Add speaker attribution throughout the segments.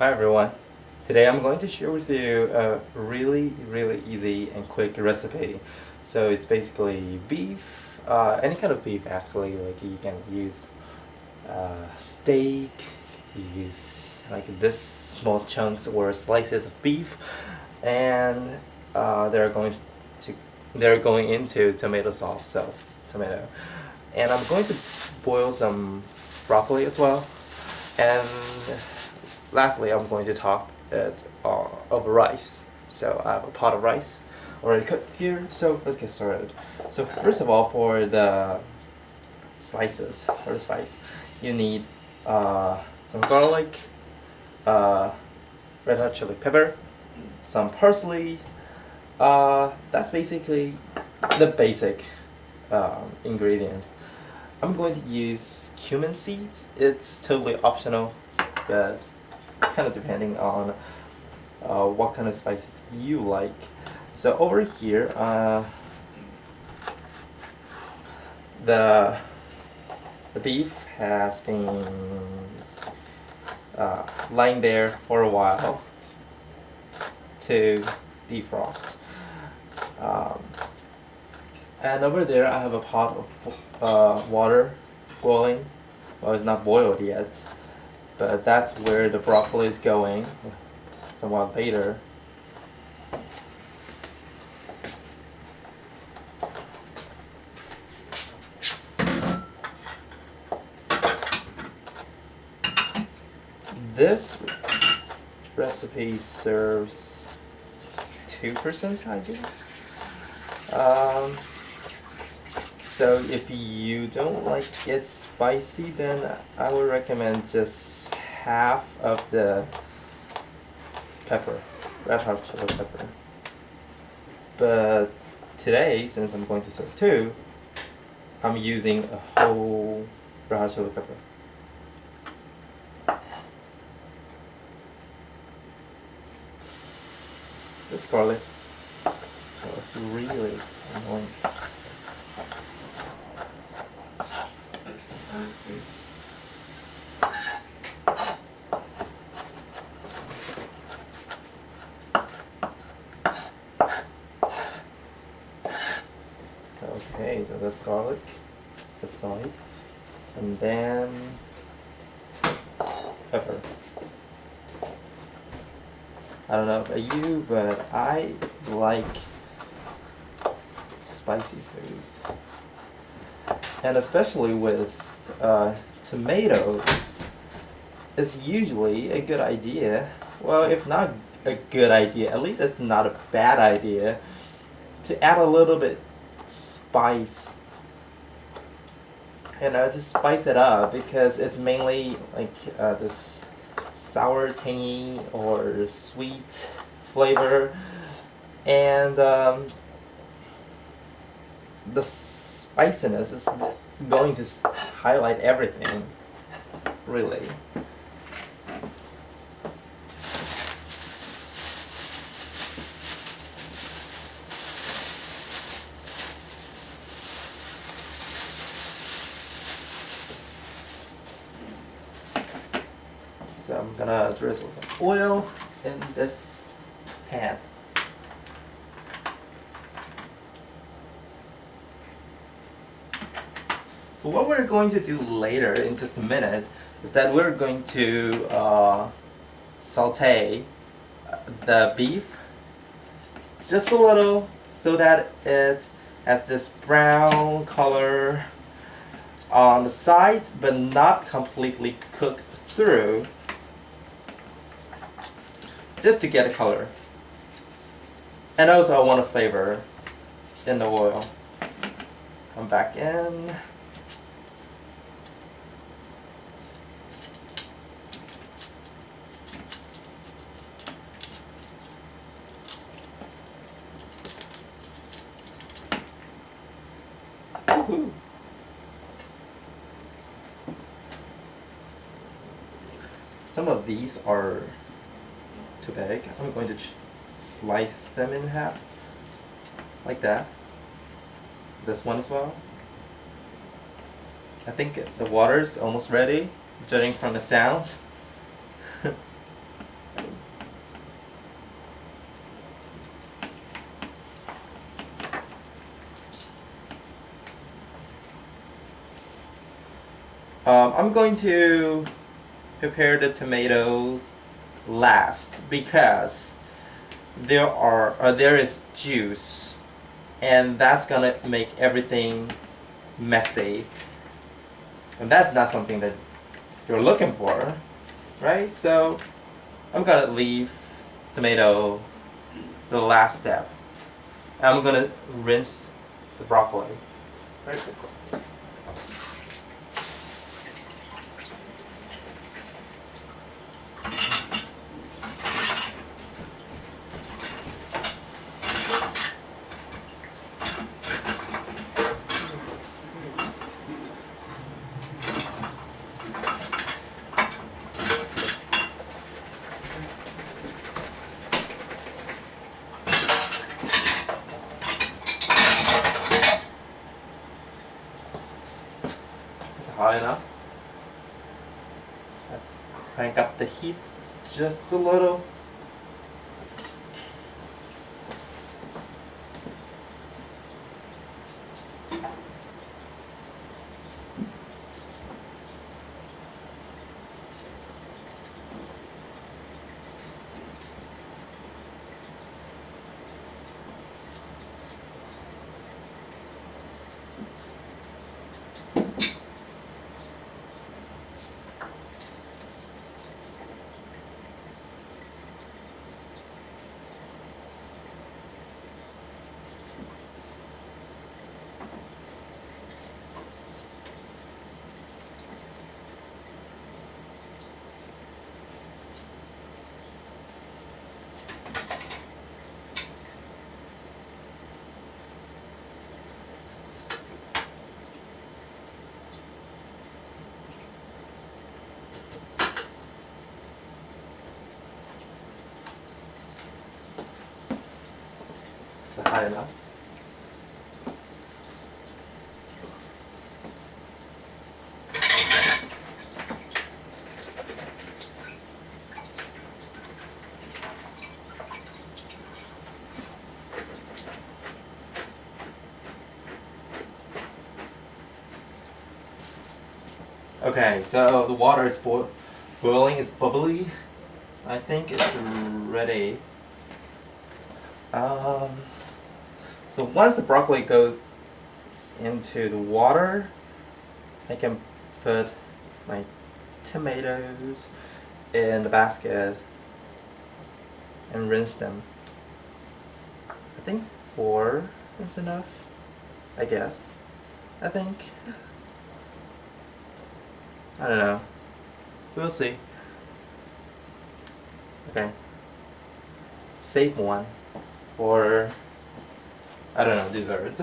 Speaker 1: Hi everyone. Today I'm going to share with you a really easy and quick recipe. So it's basically beef, any kind of beef actually. Like you can use steak, you use like this small chunks or slices of beef, and to they're going into tomato sauce. So tomato, and I'm going to boil some broccoli as well, and lastly, I'm going to top it of rice. So I have a pot of rice already cooked here. So let's get started. So first of all, for the spice, you need some garlic, red hot chili pepper, some parsley. That's basically the basic ingredients. I'm going to use cumin seeds. It's totally optional, but kind of depending on what kind of spices you like. So over here, the beef has been lying there for a while to defrost. And over there I have a pot of water boiling. Well, it's not boiled yet, but that's where the broccoli is going somewhat later. This recipe serves 2 persons, I guess. So if you don't like it spicy, then I would recommend just half of the pepper, red hot chili pepper. But today, since I'm going to serve 2, I'm using a whole red hot chili pepper. This garlic was really annoying. Okay, so that's garlic aside, and then pepper. I don't know about you, but I like spicy foods, and especially with tomatoes, it's usually a good idea. Well, if not a good idea, at least it's not a bad idea to add a little bit spice. To spice it up, because it's mainly like this sour, tangy, or sweet flavor, and the spiciness is going to highlight everything, really. So I'm gonna drizzle some oil in this pan. So what we're going to do later in just a minute is that we're going to saute the beef just a little so that it has this brown color on the sides, but not completely cooked through, just to get a color. And also I want a flavor in the oil. Come back in. Woohoo. Some of these are too big. I'm going to slice them in half, like that. This one as well. I think the water is almost ready, judging from the sound. I'm going to prepare the tomatoes last because there is juice, and that's gonna make everything messy, and that's not something that you're looking for, right? So I'm gonna leave tomato the last step. I'm gonna rinse the broccoli very quickly. Hot enough. Let's crank up the heat just a little. Is it hot enough? Okay, so the water is boiling, it's bubbly. I think it's ready. So once the broccoli goes into the water, I can put my tomatoes in the basket and rinse them. I think 4 is enough, I guess. I think. I don't know. We'll see. Okay. Save one for, I don't know, dessert.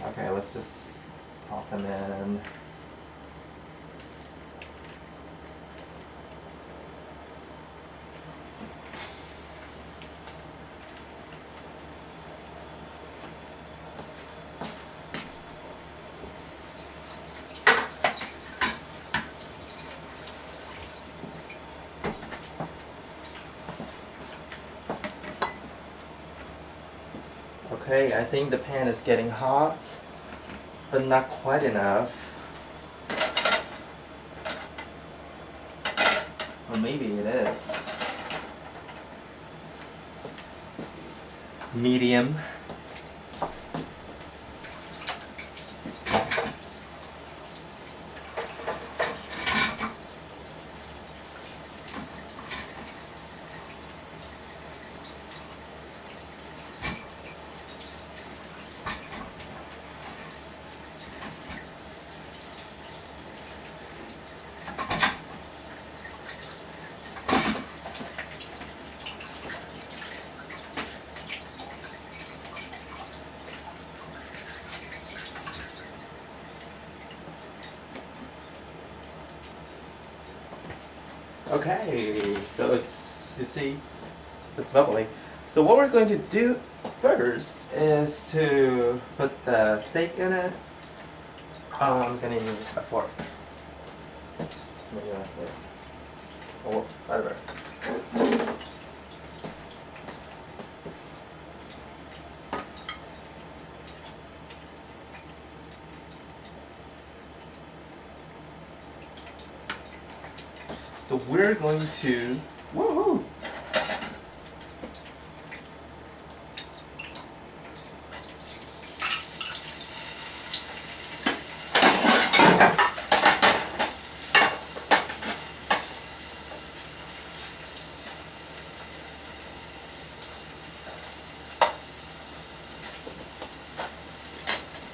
Speaker 1: Okay, let's just toss them in. Okay, I think the pan is getting hot, but not quite enough. Or maybe it is. Medium. Okay, so it's, you see, it's bubbly. So what we're going to do first is to put the steak in it. I'm gonna use a fork. Or whatever. So we're going to, woohoo!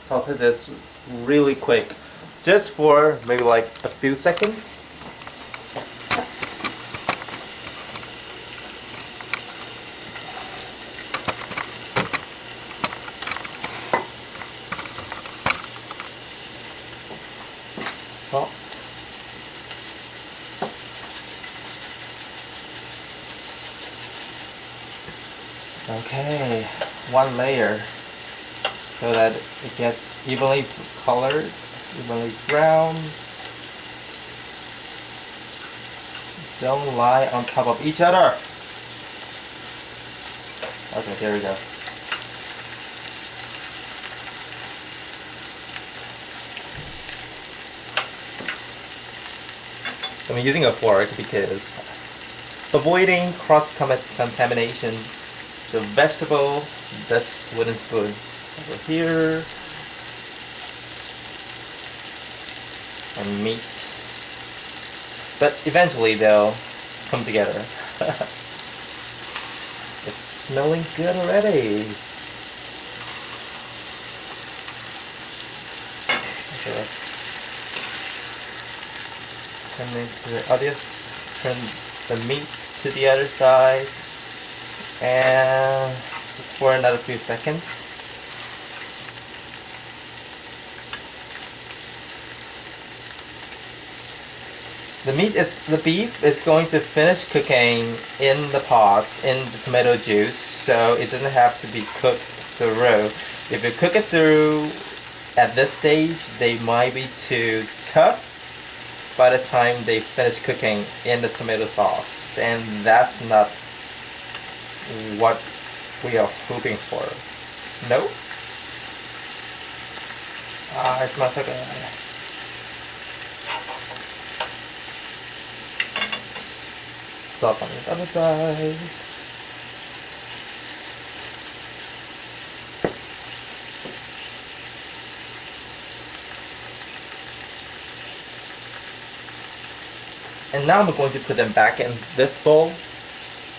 Speaker 1: Saute this really quick, just for maybe like a few seconds. Salt. Okay, one layer so that it gets evenly colored, evenly brown. Don't lie on top of each other. Okay, there we go. I'm using a fork because avoiding cross-contamination. So vegetable, this wooden spoon over here, and meat. But eventually they'll come together. It's smelling good already. Okay, let's turn the meat to the other side, and just for another few seconds. The beef is going to finish cooking in the pot in the tomato juice, so it doesn't have to be cooked through. If you cook it through at this stage, they might be too tough by the time they finish cooking in the tomato sauce, and that's not what we are hoping for. No? It smells so good. Salt on the other side. And now I'm going to put them back in this bowl.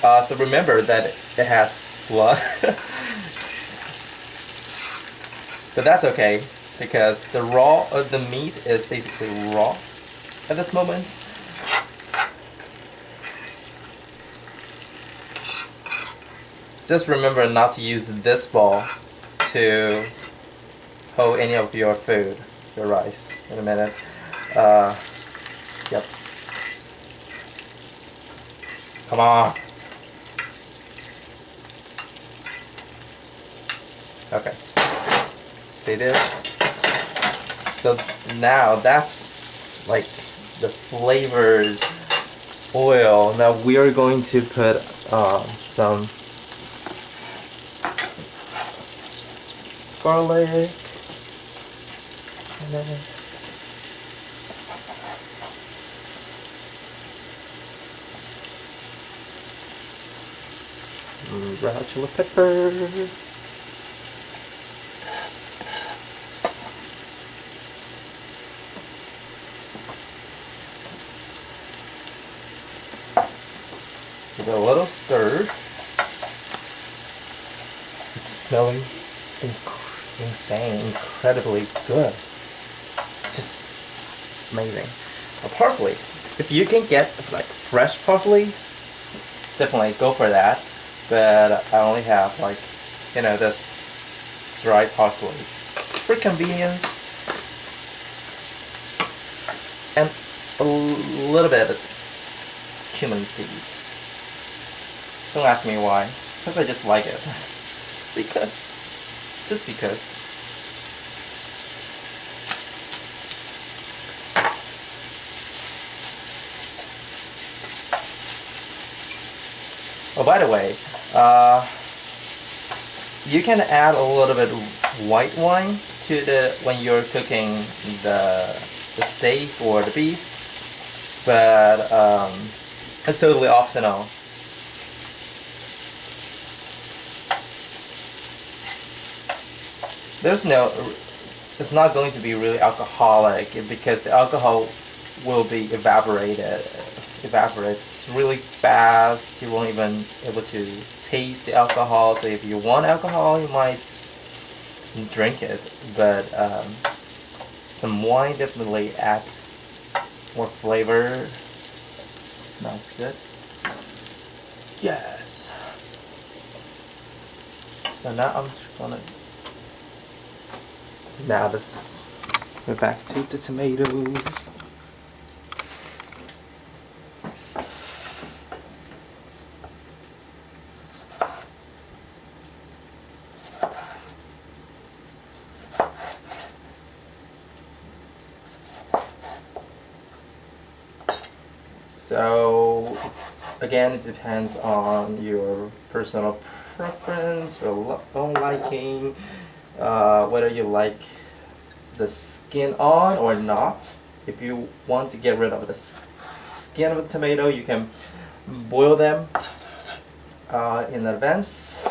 Speaker 1: So remember that it has blood. But that's okay, because the meat is basically raw at this moment. Just remember not to use this bowl to hold any of your food, your rice, in a minute. Yep. Come on. Okay. See there? So now that's like the flavored oil. Now we are going to put some garlic, and then some red chili pepper, give it a little stir. It's smelling insane, incredibly good. Just amazing. Parsley. If you can get like fresh parsley, definitely go for that. But I only have like, this dry parsley for convenience, and a little bit of cumin seeds. Don't ask me why, because I just like it. Just because. Oh, by the way, you can add a little bit of white wine to when you're cooking the steak or the beef. but it's totally optional. There's no, it's not going to be really alcoholic because the alcohol will be evaporates really fast. You won't even able to taste the alcohol. So if you want alcohol, you might drink it, but some wine definitely add more flavor. Smells good. Yes. So now I'm just gonna. Now let's go back to the tomatoes. So again, it depends on your personal preference, your own liking, whether you like the skin on or not. If you want to get rid of the skin of a tomato, you can boil them in advance.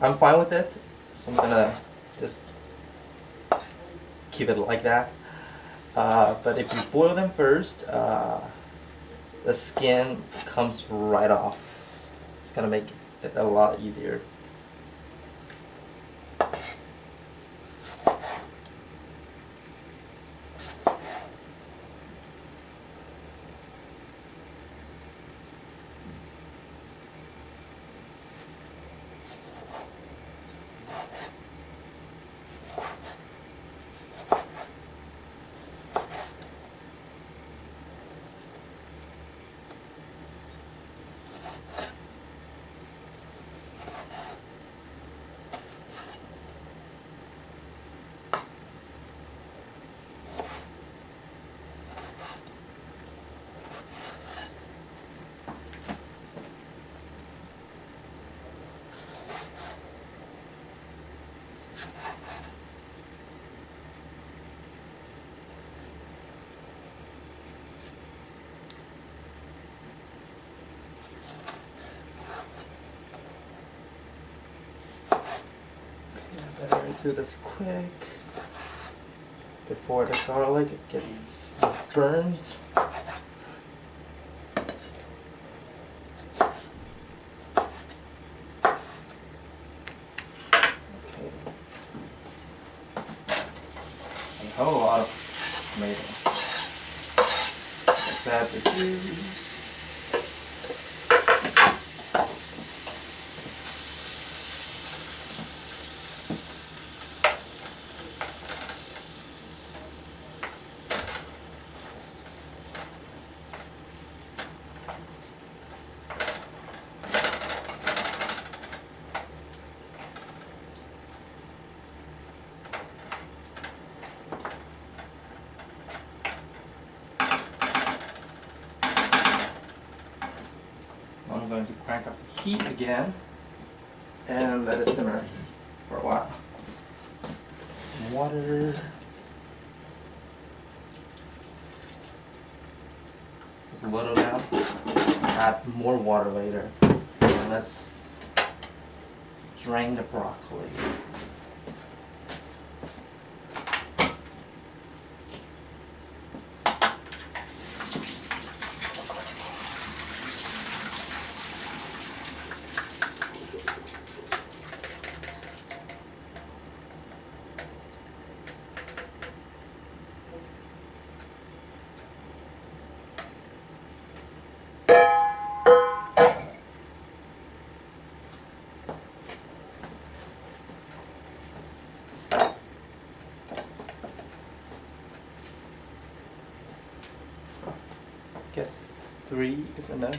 Speaker 1: I'm fine with it, so I'm gonna just keep it like that. But if you boil them first, the skin comes right off. It's gonna make it a lot easier. Better do this quick before the garlic gets burnt. Okay. A whole lot of tomato. Let's add the juice. I'm going to crank up the heat again and let it simmer for a while. Water. Just a little down. Add more water later. And let's drain the broccoli. Guess 3 is enough.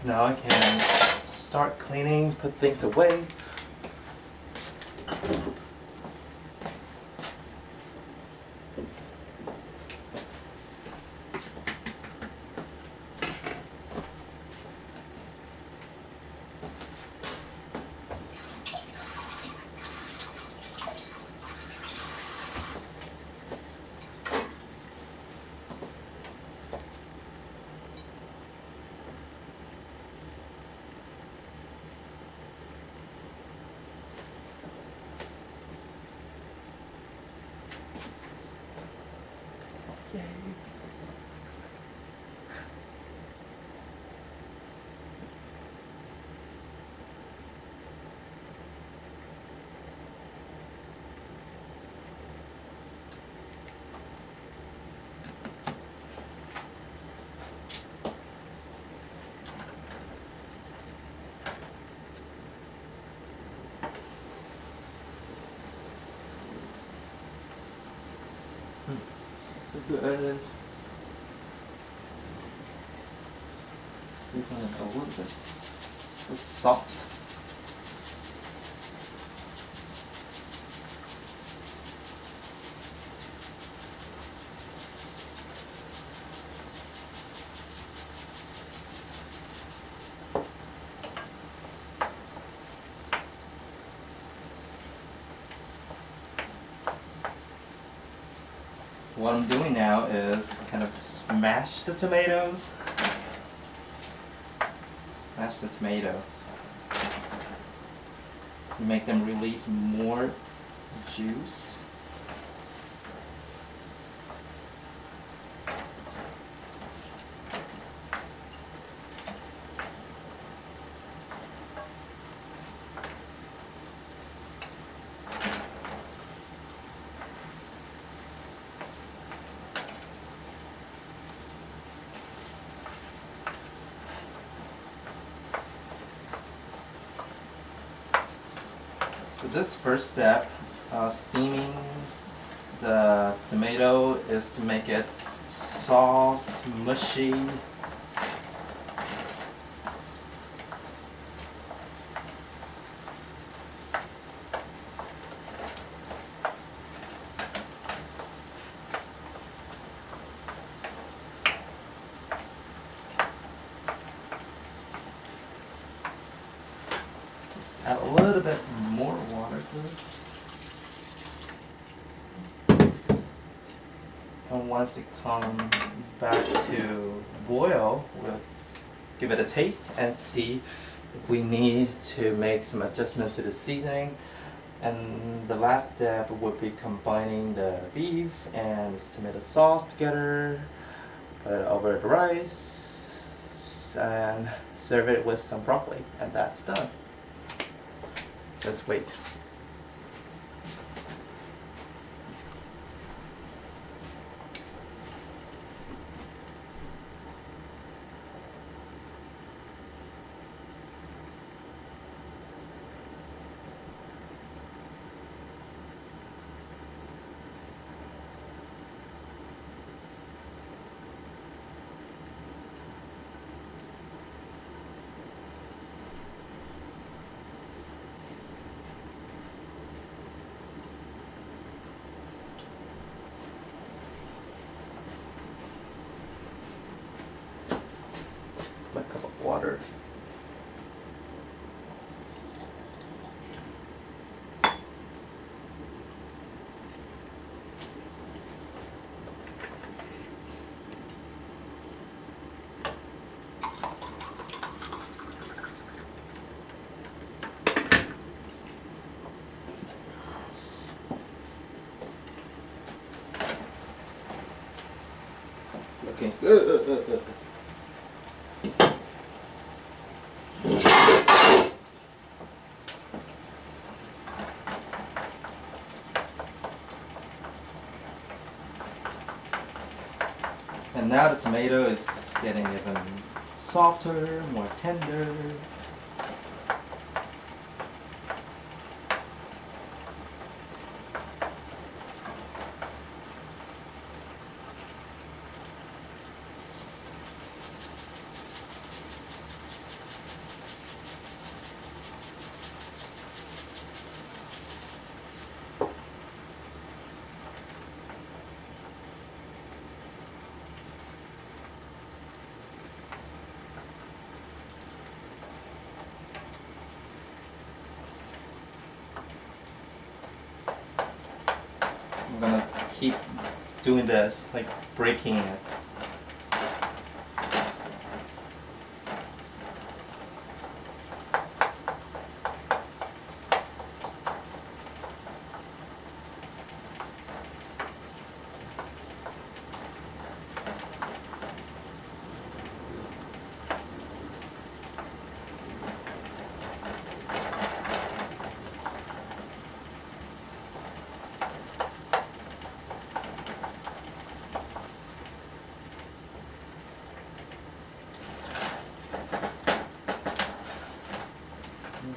Speaker 1: Now I can start cleaning, put things away. Yay. So good. Season it a little bit with salt. What I'm doing now is kind of smash the tomatoes. Smash the tomato. Make them release more juice. So this first step, steaming the tomato, is to make it soft, mushy. Let's add a little bit more water to it. And once it comes back to boil, we'll give it a taste and see if we need to make some adjustment to the seasoning. And the last step would be combining the beef and tomato sauce together, put it over the rice, and serve it with some broccoli, and that's done. Let's wait. My cup of water. Looking good. And now the tomato is getting even softer, more tender. keep doing this, like breaking it.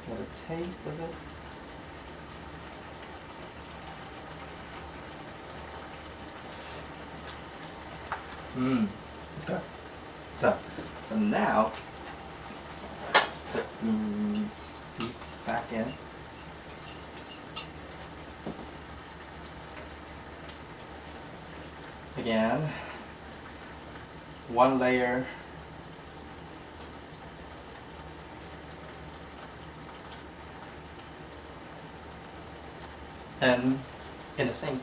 Speaker 1: Get a taste of it. It's good. Done. So now, put beef back in. Again, one layer. And in the sink.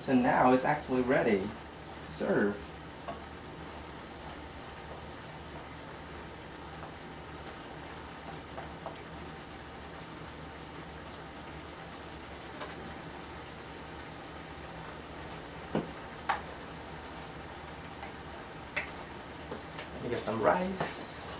Speaker 1: So now it's actually ready to serve. Let me get some rice.